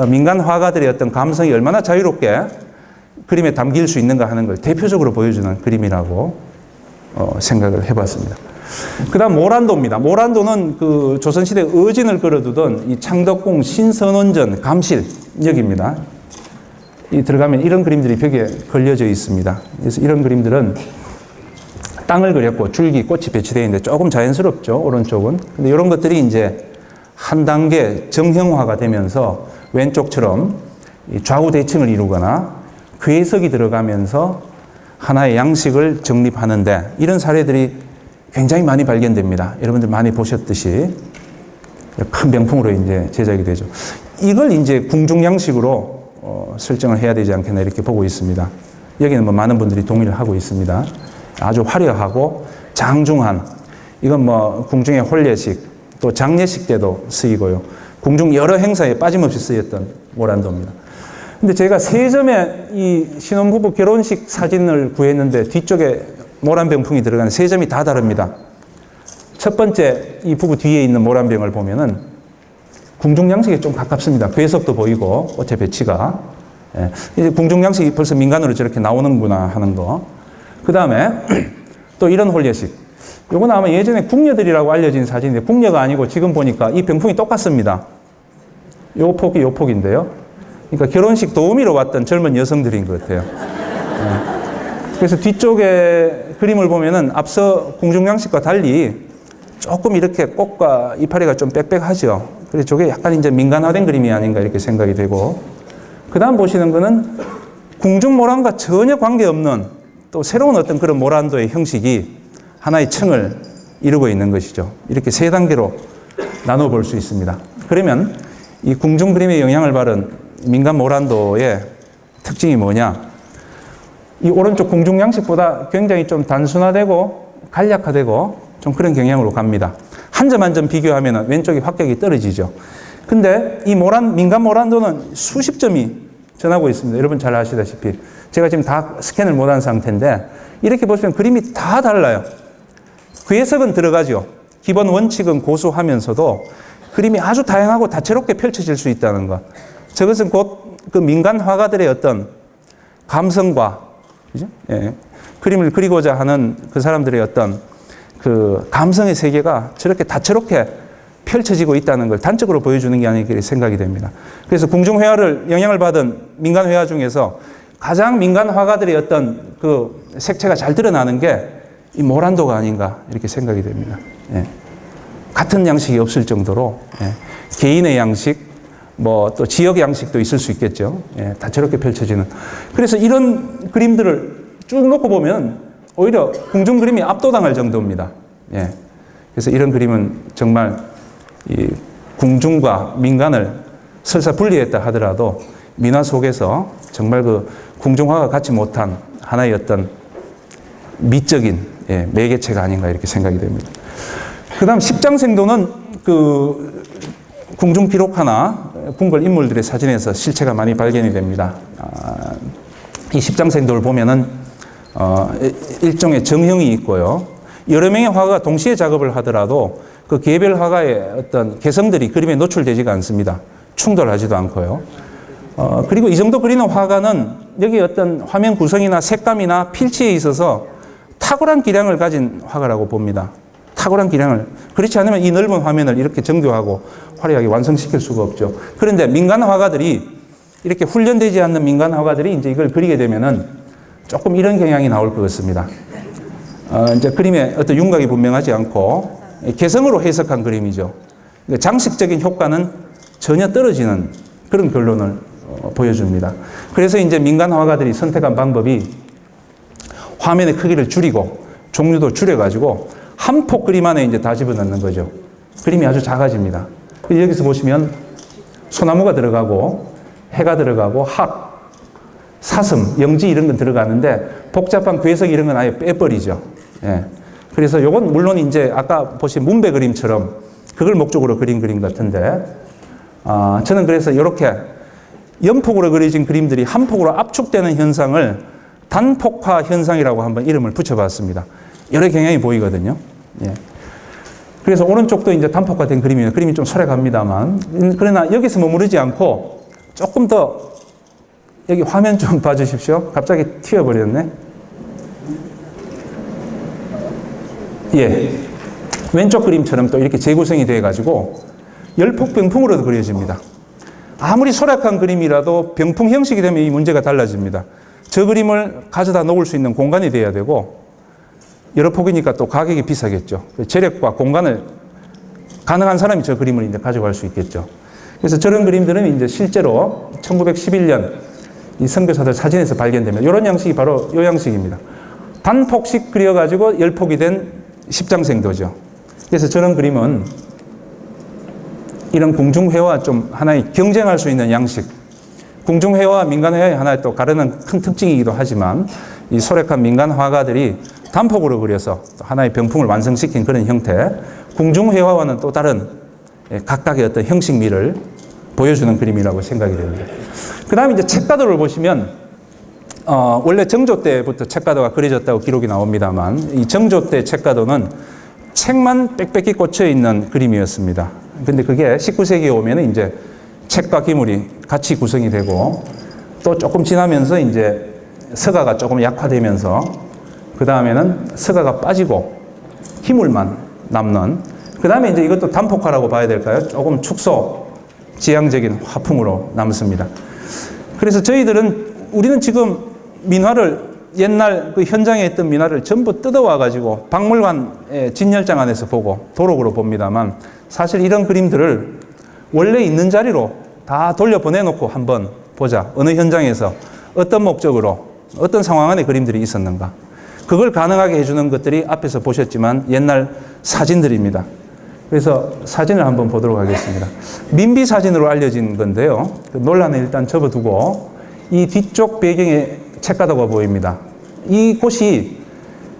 민간 화가들의 어떤 감성이 얼마나 자유롭게 그림에 담길 수 있는가 하는 걸 대표적으로 보여주는 그림이라고 생각을 해봤습니다. 그 다음 모란도입니다. 모란도는 그 조선시대 의진을 끌어두던 이 창덕궁 신선원전 감실역입니다. 이 들어가면 이런 그림들이 벽에 걸려져 있습니다. 그래서 이런 그림들은 땅을 그렸고 줄기, 꽃이 배치되어 있는데 조금 자연스럽죠, 오른쪽은. 근데 이런 것들이 이제 한 단계 정형화가 되면서 왼쪽처럼 좌우 대칭을 이루거나 괴석이 들어가면서 하나의 양식을 정립하는데, 이런 사례들이 굉장히 많이 발견됩니다. 여러분들 많이 보셨듯이 큰 병풍으로 이제 제작이 되죠. 이걸 이제 궁중 양식으로 설정을 해야 되지 않겠나 이렇게 보고 있습니다. 여기는 뭐 많은 분들이 동의를 하고 있습니다. 아주 화려하고 장중한, 이건 뭐 궁중의 혼례식, 또 장례식 때도 쓰이고요. 궁중 여러 행사에 빠짐없이 쓰였던 모란도입니다. 근데 제가 세점에 이 신혼부부 결혼식 사진을 구했는데 뒤쪽에 모란병풍이 들어가는 세 점이 다 다릅니다. 첫 번째 이 부부 뒤에 있는 모란병을 보면은 궁중 양식에 좀 가깝습니다. 괴석도 보이고 꽃의 배치가. 이제 궁중 양식이 벌써 민간으로 저렇게 나오는구나 하는 거. 그 다음에 또 이런 혼례식. 요건 아마 예전에 궁녀들이라고 알려진 사진인데 궁녀가 아니고 지금 보니까 이 병풍이 똑같습니다. 요 폭이 요 폭인데요. 그러니까 결혼식 도우미로 왔던 젊은 여성들인 것 같아요. 그래서 뒤쪽에 그림을 보면은 앞서 궁중 양식과 달리 조금 이렇게 꽃과 이파리가 좀 빽빽하죠. 그래서 저게 약간 이제 민간화된 그림이 아닌가 이렇게 생각이 되고, 그 다음 보시는 거는 궁중 모란과 전혀 관계없는 또 새로운 어떤 그런 모란도의 형식이 하나의 층을 이루고 있는 것이죠. 이렇게 세 단계로 나눠 볼 수 있습니다. 그러면 이 궁중 그림에 영향을 받은 민간 모란도의 특징이 뭐냐? 이 오른쪽 궁중 양식보다 굉장히 좀 단순화되고 간략화되고 좀 그런 경향으로 갑니다. 한 점 한 점 비교하면 왼쪽이 합격이 떨어지죠. 근데 이 민간 모란도는 수십 점이 전하고 있습니다. 여러분 잘 아시다시피. 제가 지금 다 스캔을 못한 상태인데 이렇게 보시면 그림이 다 달라요. 괴석은 들어가죠. 기본 원칙은 고수하면서도 그림이 아주 다양하고 다채롭게 펼쳐질 수 있다는 것. 저것은 곧 그 민간 화가들의 어떤 감성과, 그죠? 예. 그림을 그리고자 하는 그 사람들의 어떤 그 감성의 세계가 저렇게 다채롭게 펼쳐지고 있다는 걸 단적으로 보여주는 게 아닐까 생각이 됩니다. 그래서 궁중회화를 영향을 받은 민간회화 중에서 가장 민간 화가들의 어떤 그 색채가 잘 드러나는 게 이 모란도가 아닌가 이렇게 생각이 됩니다. 예. 같은 양식이 없을 정도로 개인의 양식, 뭐 또 지역 양식도 있을 수 있겠죠. 다채롭게 펼쳐지는. 그래서 이런 그림들을 쭉 놓고 보면 오히려 궁중 그림이 압도당할 정도입니다. 그래서 이런 그림은 정말 이 궁중과 민간을 설사 분리했다 하더라도 민화 속에서 정말 그 궁중화가 갖지 못한 하나의 어떤 미적인 매개체가 아닌가 이렇게 생각이 됩니다. 그 다음 십장생도는 그 궁중 기록하나 궁궐 인물들의 사진에서 실체가 많이 발견이 됩니다. 이 십장생도를 보면은 일종의 정형이 있고요. 여러 명의 화가가 동시에 작업을 하더라도 그 개별 화가의 어떤 개성들이 그림에 노출되지가 않습니다. 충돌하지도 않고요. 그리고 이 정도 그리는 화가는 여기 어떤 화면 구성이나 색감이나 필치에 있어서 탁월한 기량을 가진 화가라고 봅니다. 탁월한 기량을. 그렇지 않으면 이 넓은 화면을 이렇게 정교하고 화려하게 완성시킬 수가 없죠. 그런데 민간 화가들이 이렇게 훈련되지 않는 민간 화가들이 이제 이걸 그리게 되면은 조금 이런 경향이 나올 것 같습니다. 이제 그림에 어떤 윤곽이 분명하지 않고 개성으로 해석한 그림이죠. 장식적인 효과는 전혀 떨어지는 그런 결론을 보여줍니다. 그래서 이제 민간 화가들이 선택한 방법이 화면의 크기를 줄이고 종류도 줄여가지고 한 폭 그림 안에 이제 다 집어넣는 거죠. 그림이 아주 작아집니다. 여기서 보시면 소나무가 들어가고 해가 들어가고 학, 사슴, 영지 이런 건 들어가는데 복잡한 괴석 이런 건 아예 빼버리죠. 예. 그래서 요건 물론 이제 아까 보신 문배 그림처럼 그걸 목적으로 그린 그림 같은데 저는 그래서 이렇게 연폭으로 그려진 그림들이 한 폭으로 압축되는 현상을 단폭화 현상이라고 한번 이름을 붙여봤습니다. 여러 경향이 보이거든요. 예. 그래서 오른쪽도 이제 단폭화된 그림이에요. 그림이 좀 소략합니다만. 그러나 여기서 머무르지 않고 조금 더 여기 화면 좀 봐주십시오. 갑자기 튀어버렸네. 예. 왼쪽 그림처럼 또 이렇게 재구성이 돼가지고 열폭 병풍으로도 그려집니다. 아무리 소략한 그림이라도 병풍 형식이 되면 이 문제가 달라집니다. 저 그림을 가져다 놓을 수 있는 공간이 돼야 되고 여러 폭이니까 또 가격이 비싸겠죠. 재력과 공간을 가능한 사람이 저 그림을 이제 가져갈 수 있겠죠. 그래서 저런 그림들은 이제 실제로 1911년 이 선교사들 사진에서 발견되면 이런 양식이 바로 이 양식입니다. 단폭씩 그려가지고 열폭이 된 십장생도죠. 그래서 저런 그림은 이런 궁중회와 좀 하나의 경쟁할 수 있는 양식, 궁중회와 민간회의 하나의 또 가르는 큰 특징이기도 하지만 이 소략한 민간 화가들이 단폭으로 그려서 하나의 병풍을 완성시킨 그런 형태, 궁중회화와는 또 다른 각각의 어떤 형식미를 보여주는 그림이라고 생각이 됩니다. 그 다음에 이제 책가도를 보시면 원래 정조 때부터 책가도가 그려졌다고 기록이 나옵니다만 이 정조 때 책가도는 책만 빽빽히 꽂혀 있는 그림이었습니다. 근데 그게 19세기에 오면 이제 책과 기물이 같이 구성이 되고 또 조금 지나면서 이제 서가가 조금 약화되면서 그 다음에는 서가가 빠지고 기물만 남는 그 다음에 이제 이것도 단폭화라고 봐야 될까요? 조금 축소 지향적인 화풍으로 남습니다. 그래서 우리는 지금 민화를 옛날 그 현장에 있던 민화를 전부 뜯어와 가지고 박물관 진열장 안에서 보고 도록으로 봅니다만 사실 이런 그림들을 원래 있는 자리로 다 돌려보내놓고 한번 보자. 어느 현장에서 어떤 목적으로 어떤 상황 안에 그림들이 있었는가. 그걸 가능하게 해주는 것들이 앞에서 보셨지만 옛날 사진들입니다. 그래서 사진을 한번 보도록 하겠습니다. 민비 사진으로 알려진 건데요. 그 논란을 일단 접어두고 이 뒤쪽 배경에 책가도가 보입니다. 이 곳이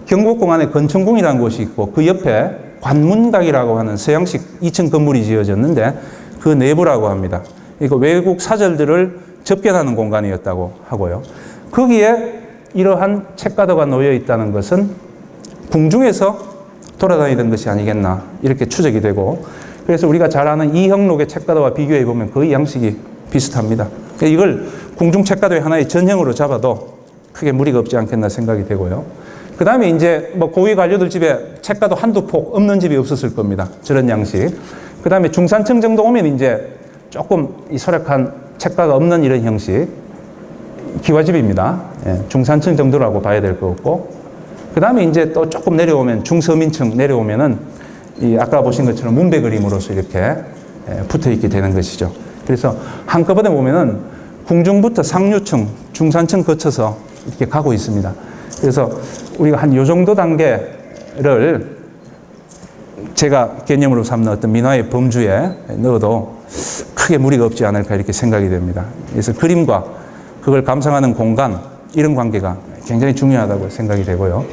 경복궁 안에 건천궁이라는 곳이 있고 그 옆에 관문각이라고 하는 서양식 2층 건물이 지어졌는데 그 내부라고 합니다. 이거 외국 사절들을 접견하는 공간이었다고 하고요. 거기에 이러한 책가도가 놓여 있다는 것은 궁중에서 돌아다니던 것이 아니겠나 이렇게 추정이 되고 그래서 우리가 잘 아는 이형록의 책가도와 비교해 보면 거의 양식이 비슷합니다. 이걸 궁중 책가도의 하나의 전형으로 잡아도 크게 무리가 없지 않겠나 생각이 되고요. 그 다음에 이제 뭐 고위 관료들 집에 책가도 한두 폭 없는 집이 없었을 겁니다. 저런 양식. 그 다음에 중산층 정도 오면 이제 조금 이 소략한 책가가 없는 이런 형식. 기와집입니다. 예, 중산층 정도라고 봐야 될 것 같고. 그 다음에 이제 또 조금 내려오면 중서민층 내려오면은 이 아까 보신 것처럼 문배 그림으로서 이렇게 붙어 있게 되는 것이죠. 그래서 한꺼번에 보면은 궁중부터 상류층, 중산층 거쳐서 이렇게 가고 있습니다. 그래서 우리가 한 요 정도 단계를 제가 개념으로 삼는 어떤 민화의 범주에 넣어도 크게 무리가 없지 않을까 이렇게 생각이 됩니다. 그래서 그림과 그걸 감상하는 공간, 이런 관계가 굉장히 중요하다고 생각이 되고요.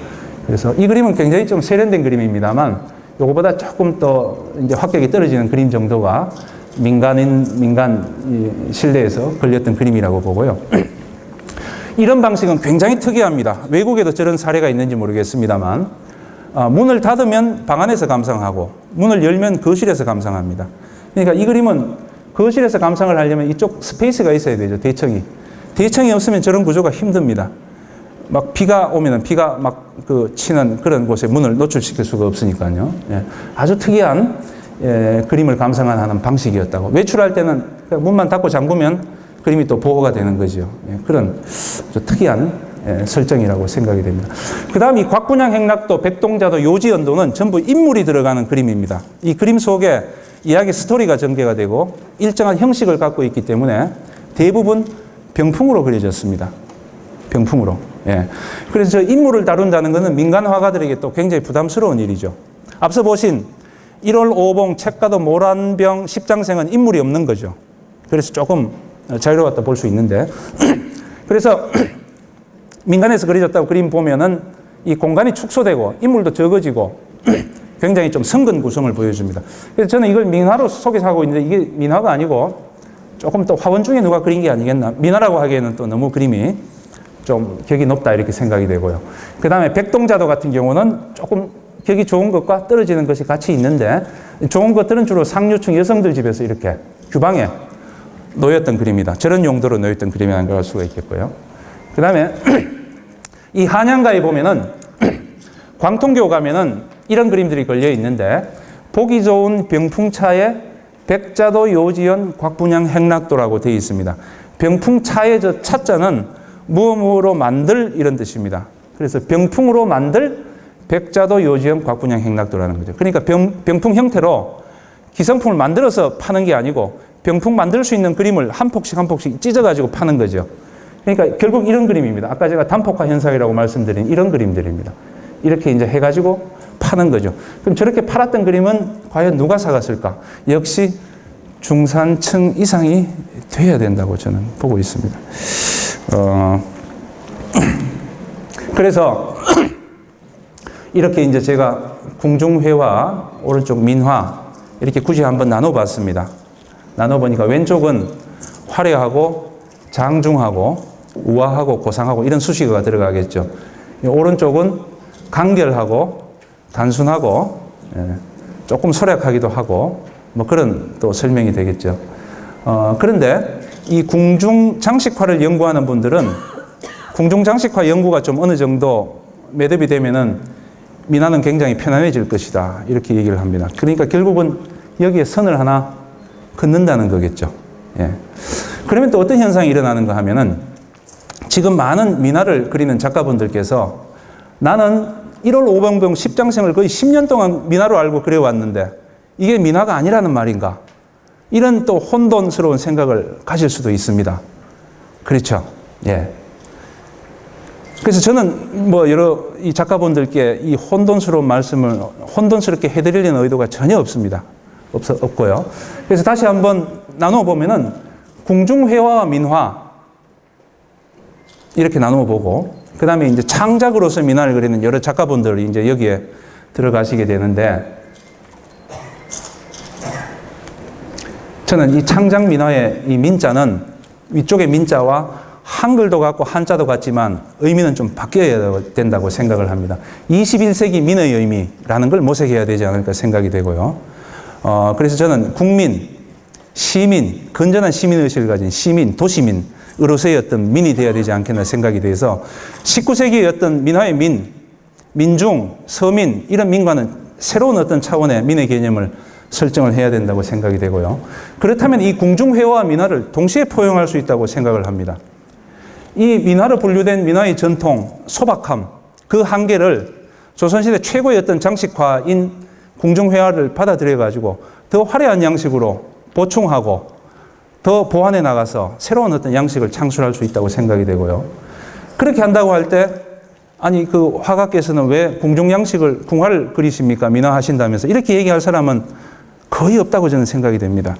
그래서 이 그림은 굉장히 좀 세련된 그림입니다만 요거보다 조금 더 이제 확격이 떨어지는 그림 정도가 민간 신뢰에서 걸렸던 그림이라고 보고요. 이런 방식은 굉장히 특이합니다. 외국에도 저런 사례가 있는지 모르겠습니다만 문을 닫으면 방 안에서 감상하고 문을 열면 거실에서 감상합니다. 그러니까 이 그림은 거실에서 감상을 하려면 이쪽 스페이스가 있어야 되죠. 대청이. 대청이 없으면 저런 구조가 힘듭니다. 막 비가 오면은 비가 막 치는 그런 곳에 문을 노출시킬 수가 없으니까요. 예. 아주 특이한 그림을 감상하는 방식이었다고. 외출할 때는 문만 닫고 잠그면 그림이 또 보호가 되는 거죠. 예. 그런 아주 특이한 설정이라고 생각이 됩니다. 그 다음 이 곽분양 행락도, 백동자도, 요지연도는 전부 인물이 들어가는 그림입니다. 이 그림 속에 이야기 스토리가 전개가 되고 일정한 형식을 갖고 있기 때문에 대부분 병풍으로 그려졌습니다. 병풍으로. 예. 그래서 저 인물을 다룬다는 것은 민간 화가들에게 또 굉장히 부담스러운 일이죠. 앞서 보신 1월 5봉, 책가도, 모란병, 십장생은 인물이 없는 거죠. 그래서 조금 자유로웠다 볼 수 있는데 그래서 민간에서 그려졌다고 그림 보면은 이 공간이 축소되고 인물도 적어지고 굉장히 좀 성근 구성을 보여줍니다. 그래서 저는 이걸 민화로 소개하고 있는데 이게 민화가 아니고 조금 또 화원 중에 누가 그린 게 아니겠나. 민화라고 하기에는 또 너무 그림이 좀 격이 높다 이렇게 생각이 되고요. 그 다음에 백동자도 같은 경우는 조금 격이 좋은 것과 떨어지는 것이 같이 있는데 좋은 것들은 주로 상류층 여성들 집에서 이렇게 규방에 놓였던 그림이다. 저런 용도로 놓였던 그림이라는 걸 알 수가 있겠고요. 그 다음에 이 한양가에 보면은 광통교 가면은 이런 그림들이 걸려 있는데 보기 좋은 병풍차에 백자도, 요지연, 곽분양, 행락도라고 되어 있습니다. 병풍차의 저 차자는 무엇으로 만들 이런 뜻입니다. 그래서 병풍으로 만들 백자도, 요지연, 곽분양, 행락도라는 거죠. 그러니까 병풍 형태로 기성품을 만들어서 파는 게 아니고 병풍 만들 수 있는 그림을 한 폭씩 한 폭씩 찢어가지고 파는 거죠. 그러니까 결국 이런 그림입니다. 아까 제가 단폭화 현상이라고 말씀드린 이런 그림들입니다. 이렇게 이제 해가지고 파는 거죠. 그럼 저렇게 팔았던 그림은 과연 누가 사갔을까? 역시 중산층 이상이 돼야 된다고 저는 보고 있습니다. 그래서 이렇게 이제 제가 궁중회와 오른쪽 민화 이렇게 굳이 한번 나눠봤습니다. 나눠보니까 왼쪽은 화려하고 장중하고 우아하고 고상하고 이런 수식어가 들어가겠죠. 오른쪽은 간결하고 단순하고 조금 소략하기도 하고 뭐 그런 또 설명이 되겠죠. 그런데 이 궁중 장식화를 연구하는 분들은 궁중 장식화 연구가 좀 어느 정도 매듭이 되면은 민화는 굉장히 편안해질 것이다 이렇게 얘기를 합니다. 그러니까 결국은 여기에 선을 하나 긋는다는 거겠죠. 예. 그러면 또 어떤 현상이 일어나는가 하면은 지금 많은 민화를 그리는 작가분들께서 나는 1월 5봉 십장생을 거의 10년 동안 민화로 알고 그려왔는데 이게 민화가 아니라는 말인가? 이런 또 혼돈스러운 생각을 가질 수도 있습니다. 그렇죠? 예. 그래서 저는 뭐 여러 이 작가분들께 이 혼돈스러운 말씀을 혼돈스럽게 해드리려는 의도가 전혀 없습니다. 없고요. 그래서 다시 한번 나누어 보면은 궁중회화와 민화 이렇게 나누어 보고 그 다음에 이제 창작으로서 민화를 그리는 여러 작가분들이 이제 여기에 들어가시게 되는데 저는 이 창작 민화의 이 민자는 위쪽의 민자와 한글도 같고 한자도 같지만 의미는 좀 바뀌어야 된다고 생각을 합니다. 21세기 민의 의미라는 걸 모색해야 되지 않을까 생각이 되고요. 그래서 저는 국민, 시민, 건전한 시민의식을 가진 시민, 도시민으로서의 어떤 민이 되어야 되지 않겠나 생각이 돼서 19세기의 어떤 민화의 민중, 서민 이런 민과는 새로운 어떤 차원의 민의 개념을 설정을 해야 된다고 생각이 되고요. 그렇다면 이 궁중회화와 민화를 동시에 포용할 수 있다고 생각을 합니다. 이 민화로 분류된 민화의 전통, 소박함, 그 한계를 조선시대 최고의 어떤 장식화인 궁중회화를 받아들여가지고 더 화려한 양식으로 보충하고 더 보완해 나가서 새로운 어떤 양식을 창출할 수 있다고 생각이 되고요. 그렇게 한다고 할 때 아니 그 화가께서는 왜 궁중 양식을 궁화를 그리십니까? 민화하신다면서 이렇게 얘기할 사람은 거의 없다고 저는 생각이 됩니다.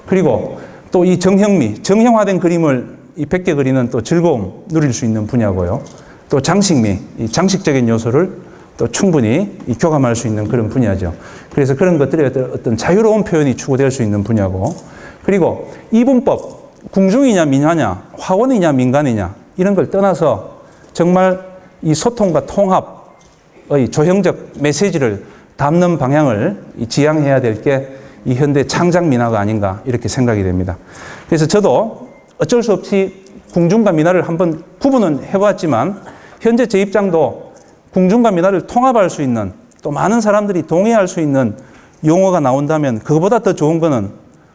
그리고 또 이 정형미, 정형화된 그림을 이 100개 그리는 또 즐거움 누릴 수 있는 분야고요. 또 장식미, 이 장식적인 요소를 또 충분히 이 교감할 수 있는 그런 분야죠. 그래서 그런 것들이 어떤 자유로운 표현이 추구될 수 있는 분야고, 그리고 이분법, 궁중이냐 민화냐, 화원이냐 민간이냐 이런 걸 떠나서 정말 이 소통과 통합의 조형적 메시지를 담는 방향을 지향해야 될 게 이 현대 창작 민화가 아닌가 이렇게 생각이 됩니다. 그래서 저도 어쩔 수 없이 궁중과 민화를 한번 구분은 해봤지만 현재 제 입장도 궁중과 민화를 통합할 수 있는, 또 많은 사람들이 동의할 수 있는 용어가 나온다면 그거보다 더 좋은 거는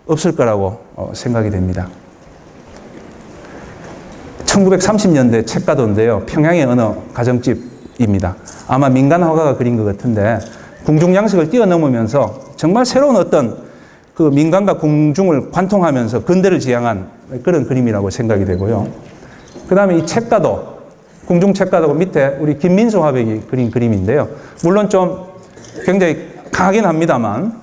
없을 거라고 생각이 됩니다. 1930년대 책가도인데요. 평양의 어느 가정집입니다. 아마 민간 화가가 그린 것 같은데 궁중 양식을 뛰어넘으면서 정말 새로운 어떤 그 민간과 궁중을 관통하면서 근대를 지향한 그런 그림이라고 생각이 되고요. 그 다음에 이 책가도, 궁중 책가도고 밑에 우리 김민수 화백이 그린 그림인데요. 물론 좀 굉장히 강하긴 합니다만,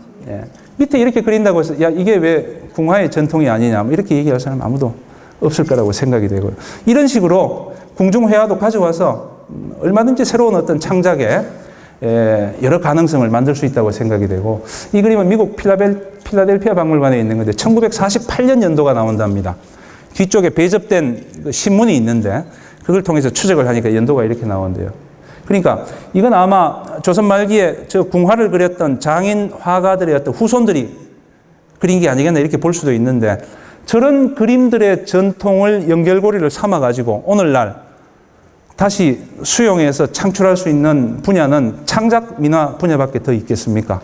밑에 이렇게 그린다고 해서 야 이게 왜 궁화의 전통이 아니냐 이렇게 얘기할 사람 아무도 없을 거라고 생각이 되고요. 이런 식으로 궁중회화도 가져와서 얼마든지 새로운 어떤 창작에 여러 가능성을 만들 수 있다고 생각이 되고, 이 그림은 미국 필라델피아 박물관에 있는 건데 1948년 연도가 나온답니다. 뒤쪽에 배접된 신문이 있는데 그걸 통해서 추적을 하니까 연도가 이렇게 나온대요. 그러니까 이건 아마 조선 말기에 저 궁화를 그렸던 장인 화가들의 어떤 후손들이 그린 게 아니겠나 이렇게 볼 수도 있는데, 저런 그림들의 전통을 연결고리를 삼아가지고 오늘날 다시 수용해서 창출할 수 있는 분야는 창작 민화 분야밖에 더 있겠습니까?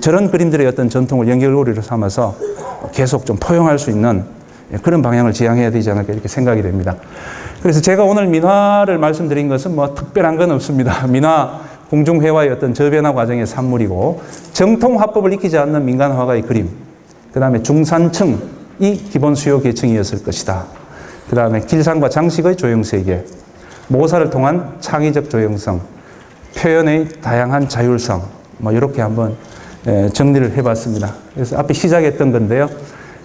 저런 그림들의 어떤 전통을 연결고리로 삼아서 계속 좀 포용할 수 있는 그런 방향을 지향해야 되지 않을까 이렇게 생각이 됩니다. 그래서 제가 오늘 민화를 말씀드린 것은 뭐 특별한 건 없습니다. 민화 궁중회화의 어떤 저변화 과정의 산물이고, 정통 화법을 익히지 않는 민간 화가의 그림, 그 다음에 중산층이 기본 수요 계층이었을 것이다. 그 다음에 길상과 장식의 조형세계, 모사를 통한 창의적 조형성, 표현의 다양한 자율성, 뭐 이렇게 한번 정리를 해봤습니다. 그래서 앞에 시작했던 건데요.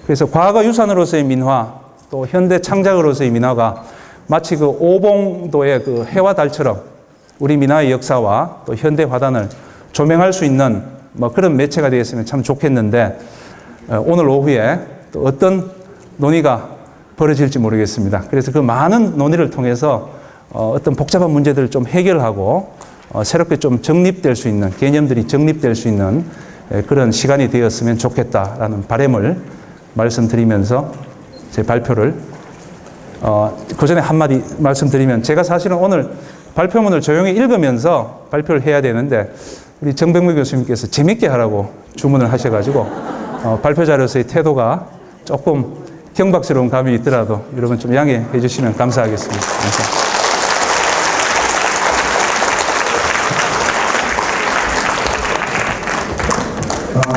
그래서 과거 유산으로서의 민화, 또 현대 창작으로서의 민화가 마치 그 오봉도의 그 해와 달처럼 우리 민화의 역사와 또 현대 화단을 조명할 수 있는 뭐 그런 매체가 되었으면 참 좋겠는데, 오늘 오후에 또 어떤 논의가 벌어질지 모르겠습니다. 그래서 그 많은 논의를 통해서 어떤 복잡한 문제들을 좀 해결하고 새롭게 좀 정립될 수 있는, 개념들이 정립될 수 있는 그런 시간이 되었으면 좋겠다라는 바람을 말씀드리면서 제 발표를 그 전에 한마디 말씀드리면, 제가 사실은 오늘 발표문을 조용히 읽으면서 발표를 해야 되는데 우리 정백무 교수님께서 재밌게 하라고 주문을 하셔가지고 발표 자료에서의 태도가 조금 경박스러운 감이 있더라도 여러분 좀 양해해 주시면 감사하겠습니다. 감사합니다.